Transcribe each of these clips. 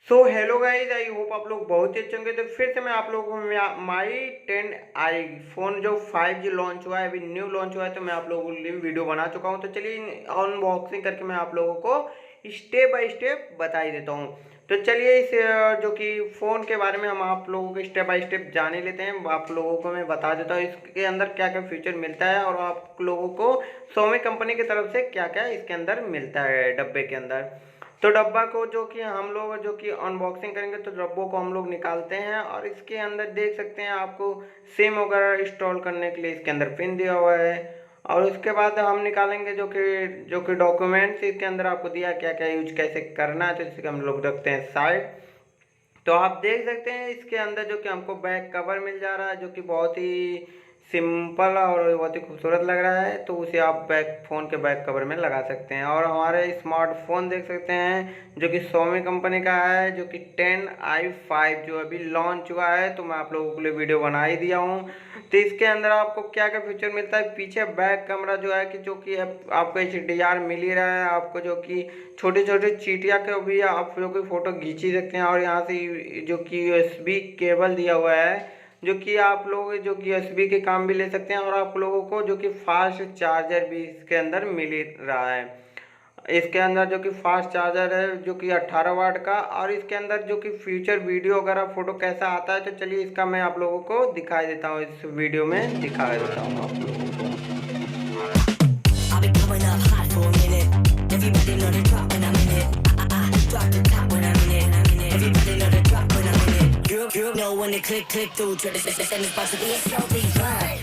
So hello guys, I hope आप लोग बहुत ही अच्छे होंगे। तो फिर से मैं आप लोगों को माई 10 आई फोन जो 5G लॉन्च हुआ है, अभी न्यू लॉन्च हुआ है, तो मैं आप लोगों के लिए वीडियो बना चुका हूं। तो चलिए अनबॉक्सिंग करके मैं आप लोगों को स्टेप बाय स्टेप बता ही देता हूं। तो चलिए इस जो कि फ़ोन के बारे में हम आप लोगों को स्टेप बाय स्टेप जान ही लेते हैं। आप लोगों को मैं बता देता हूँ इसके अंदर क्या क्या फीचर मिलता है और आप लोगों को सोमी कंपनी की तरफ से क्या क्या इसके अंदर मिलता है डब्बे के अंदर। तो डब्बा को जो कि हम लोग जो कि अनबॉक्सिंग करेंगे, तो डब्बों को हम लोग निकालते हैं और इसके अंदर देख सकते हैं आपको सिम वगैरह इंस्टॉल करने के लिए इसके अंदर पिन दिया हुआ है। और उसके बाद हम निकालेंगे जो कि डॉक्यूमेंट्स इसके अंदर आपको दिया क्या क्या यूज कैसे करना है, तो इसके हम लोग रखते हैं साइड। तो आप देख सकते हैं इसके अंदर जो कि हमको बैक कवर मिल जा रहा है, जो कि बहुत ही सिंपल और बहुत ही खूबसूरत लग रहा है। तो उसे आप फ़ोन के बैक कवर में लगा सकते हैं। और हमारे स्मार्टफोन देख सकते हैं जो कि सोमी कंपनी का है, जो कि 10i5 जो अभी लॉन्च हुआ है। तो मैं आप लोगों के लिए वीडियो बना ही दिया हूँ। तो इसके अंदर आपको क्या क्या फीचर मिलता है, पीछे बैक कैमरा जो है कि जो कि आपको HDR मिल ही रहा है आपको, जो कि छोटे छोटे चीटियाँ के भी आप जो कि फ़ोटो खींच ही सकते हैं। और यहाँ से जो कि USB केबल दिया हुआ है, जो कि आप लोग जो कि USB के काम भी ले सकते हैं। और आप लोगों को जो कि फास्ट चार्जर भी इसके अंदर मिल ही रहा है। इसके अंदर जो कि फास्ट चार्जर है जो कि 18 वाट का। और इसके अंदर जो कि फ्यूचर वीडियो वगैरह फ़ोटो कैसा आता है, तो चलिए इसका मैं आप लोगों को दिखाई देता हूँ, इस वीडियो में दिखा देता हूँ आप लोगों को। You know when they click through to the system is about to be a slow run.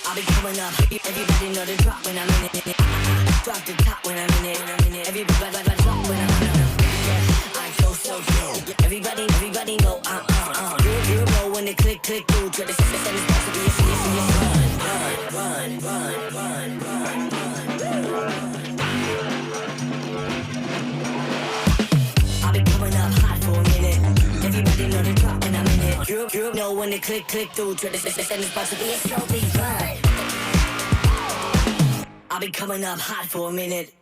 I'll be coming up. Everybody know the drop when I'm in it. Drop the top when I'm in it. Everybody drop when I'm in it. Yeah, I go so slow. Everybody know You know when they click through to the system is about to be a run. I'll be coming up hot for a minute. Everybody know the drop when I'm in it. You know when they click through to the system is about to be a slow run. I'll be coming up hot for a minute.